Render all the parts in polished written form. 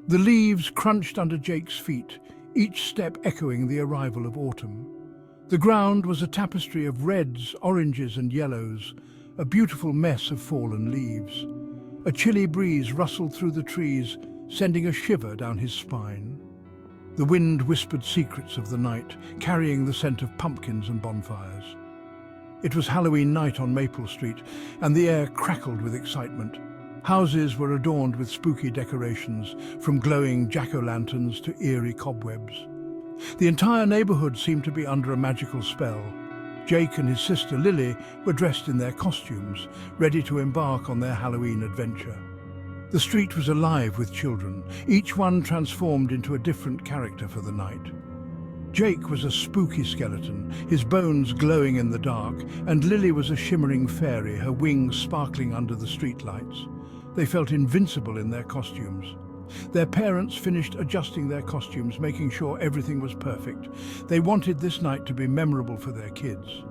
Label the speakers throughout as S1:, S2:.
S1: The leaves crunched under Jake's feet, each step echoing the arrival of autumn. The ground was a tapestry of reds, oranges and yellows, a beautiful mess of fallen leaves. A chilly breeze rustled through the trees, sending a shiver down his spine. The wind whispered secrets of the night, carrying the scent of pumpkins and bonfires. It was Halloween night on Maple Street, and the air crackled with excitement. Houses were adorned with spooky decorations, from glowing jack-o'-lanterns to eerie cobwebs. The entire neighborhood seemed to be under a magical spell. Jake and his sister Lily were dressed in their costumes, ready to embark on their Halloween adventure. The street was alive with children, each one transformed into a different character for the night. Jake was a spooky skeleton, his bones glowing in the dark, and Lily was a shimmering fairy, her wings sparkling under the streetlights. They felt invincible in their costumes. Their parents finished adjusting their costumes, making sure everything was perfect. They wanted this night to be memorable for their kids.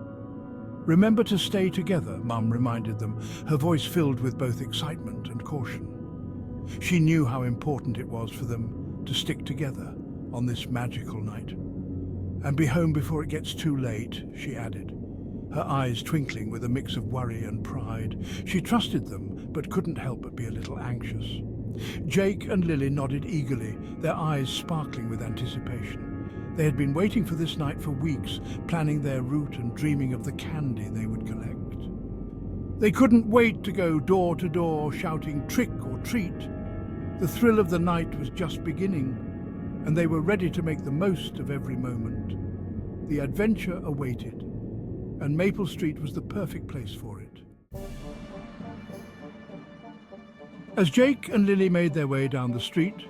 S1: "Remember to stay together," Mum reminded them, her voice filled with both excitement and caution. She knew how important it was for them to stick together on this magical night. "And be home before it gets too late," she added, her eyes twinkling with a mix of worry and pride. She trusted them, but couldn't help but be a little anxious. Jake and Lily nodded eagerly, their eyes sparkling with anticipation. They had been waiting for this night for weeks, planning their route and dreaming of the candy they would collect. They couldn't wait to go door to door, shouting trick or treat. The thrill of the night was just beginning, and they were ready to make the most of every moment. The adventure awaited, and Maple Street was the perfect place for it. As Jake and Lily made their way down the street,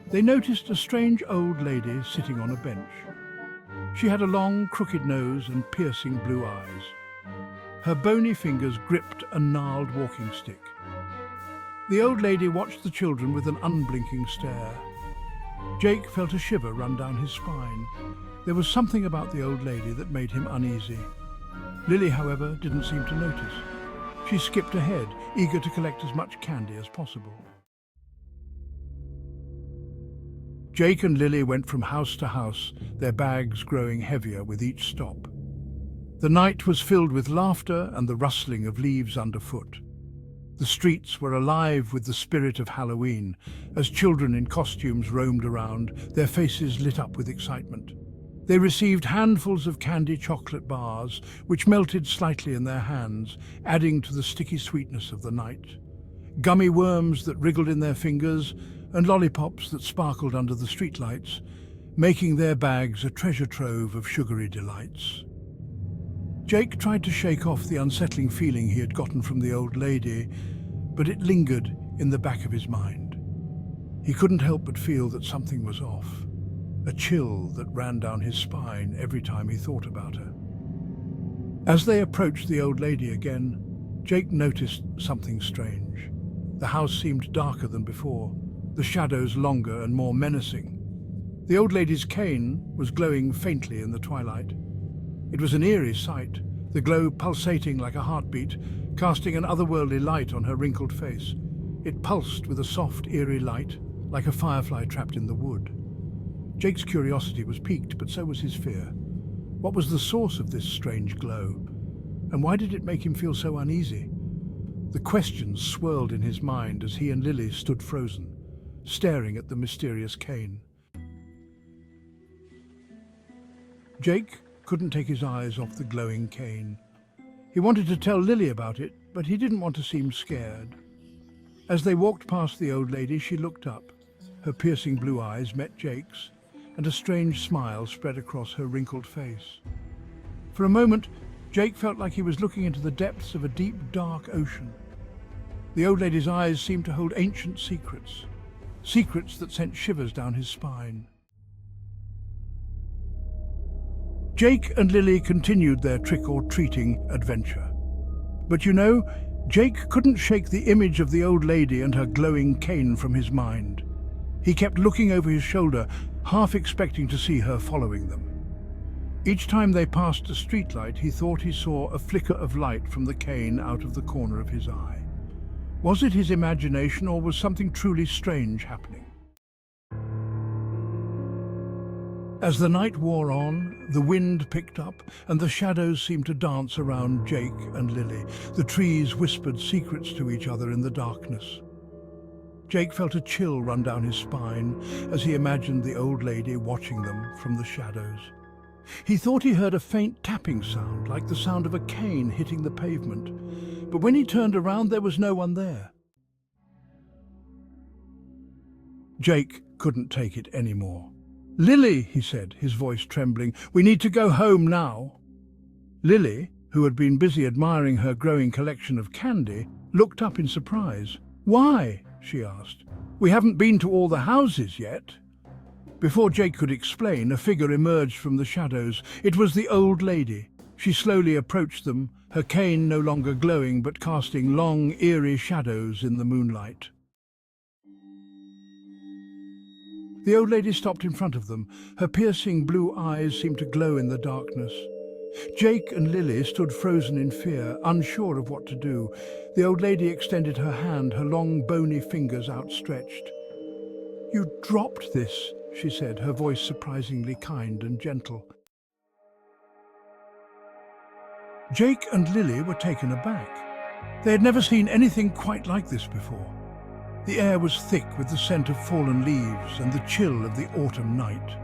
S1: they noticed a strange old lady sitting on a bench. She had a long, crooked nose and piercing blue eyes. Her bony fingers gripped a gnarled walking stick. The old lady watched the children with an unblinking stare. Jake felt a shiver run down his spine. There was something about the old lady that made him uneasy. Lily, however, didn't seem to notice. She skipped ahead, eager to collect as much candy as possible. Jake and Lily went from house to house, their bags growing heavier with each stop. The night was filled with laughter and the rustling of leaves underfoot. The streets were alive with the spirit of Halloween, as children in costumes roamed around, their faces lit up with excitement. They received handfuls of candy chocolate bars, which melted slightly in their hands, adding to the sticky sweetness of the night. Gummy worms that wriggled in their fingers, and lollipops that sparkled under the streetlights, making their bags a treasure trove of sugary delights. Jake tried to shake off the unsettling feeling he had gotten from the old lady, but it lingered in the back of his mind. He couldn't help but feel that something was off, a chill that ran down his spine every time he thought about her. As they approached the old lady again, Jake noticed something strange. The house seemed darker than before, the shadows longer and more menacing. The old lady's cane was glowing faintly in the twilight. It was an eerie sight, the glow pulsating like a heartbeat, casting an otherworldly light on her wrinkled face. It pulsed with a soft, eerie light, like a firefly trapped in the wood. Jake's curiosity was piqued, but so was his fear. What was the source of this strange glow? And why did it make him feel so uneasy? The questions swirled in his mind as he and Lily stood frozen, staring at the mysterious cane. Jake couldn't take his eyes off the glowing cane. He wanted to tell Lily about it, but he didn't want to seem scared. As they walked past the old lady, she looked up. Her piercing blue eyes met Jake's, and a strange smile spread across her wrinkled face. For a moment, Jake felt like he was looking into the depths of a deep, dark ocean. The old lady's eyes seemed to hold ancient secrets, secrets that sent shivers down his spine. Jake and Lily continued their trick-or-treating adventure. But you know, Jake couldn't shake the image of the old lady and her glowing cane from his mind. He kept looking over his shoulder, half expecting to see her following them. Each time they passed a streetlight, he thought he saw a flicker of light from the cane out of the corner of his eye. Was it his imagination, or was something truly strange happening? As the night wore on, the wind picked up and the shadows seemed to dance around Jake and Lily. The trees whispered secrets to each other in the darkness. Jake felt a chill run down his spine as he imagined the old lady watching them from the shadows. He thought he heard a faint tapping sound, like the sound of a cane hitting the pavement. But when he turned around, there was no one there. Jake couldn't take it anymore. "Lily," he said, his voice trembling, "we need to go home now." Lily, who had been busy admiring her growing collection of candy, looked up in surprise. "Why?" she asked. "We haven't been to all the houses yet." Before Jake could explain, a figure emerged from the shadows. It was the old lady. She slowly approached them, her cane no longer glowing but casting long, eerie shadows in the moonlight. The old lady stopped in front of them. Her piercing blue eyes seemed to glow in the darkness. Jake and Lily stood frozen in fear, unsure of what to do. The old lady extended her hand, her long, bony fingers outstretched. "You dropped this," she said, her voice surprisingly kind and gentle. Jake and Lily were taken aback. They had never seen anything quite like this before. The air was thick with the scent of fallen leaves and the chill of the autumn night.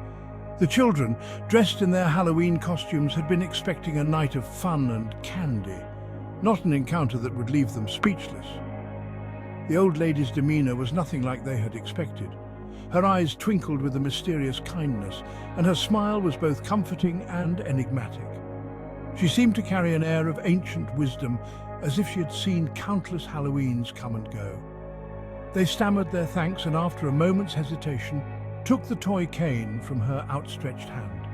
S1: The children, dressed in their Halloween costumes, had been expecting a night of fun and candy, not an encounter that would leave them speechless. The old lady's demeanor was nothing like they had expected. Her eyes twinkled with a mysterious kindness, and her smile was both comforting and enigmatic. She seemed to carry an air of ancient wisdom, as if she had seen countless Halloweens come and go. They stammered their thanks and, after a moment's hesitation, took the toy cane from her outstretched hand.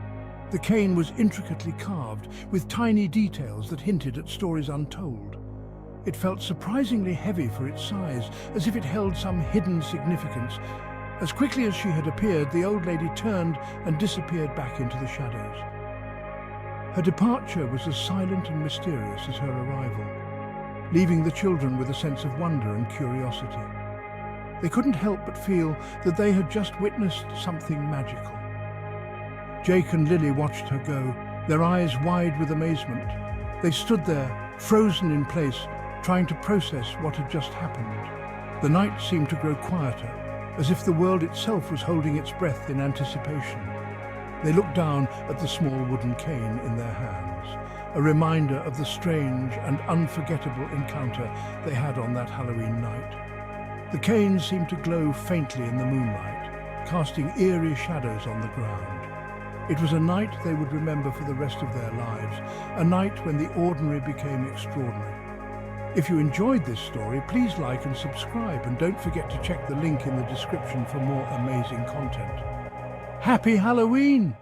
S1: The cane was intricately carved, with tiny details that hinted at stories untold. It felt surprisingly heavy for its size, as if it held some hidden significance. As quickly as she had appeared, the old lady turned and disappeared back into the shadows. Her departure was as silent and mysterious as her arrival, leaving the children with a sense of wonder and curiosity. They couldn't help but feel that they had just witnessed something magical. Jake and Lily watched her go, their eyes wide with amazement. They stood there, frozen in place, trying to process what had just happened. The night seemed to grow quieter, as if the world itself was holding its breath in anticipation. They looked down at the small wooden cane in their hands, a reminder of the strange and unforgettable encounter they had on that Halloween night. The cane seemed to glow faintly in the moonlight, casting eerie shadows on the ground. It was a night they would remember for the rest of their lives, a night when the ordinary became extraordinary. If you enjoyed this story, please like and subscribe, and don't forget to check the link in the description for more amazing content. Happy Halloween!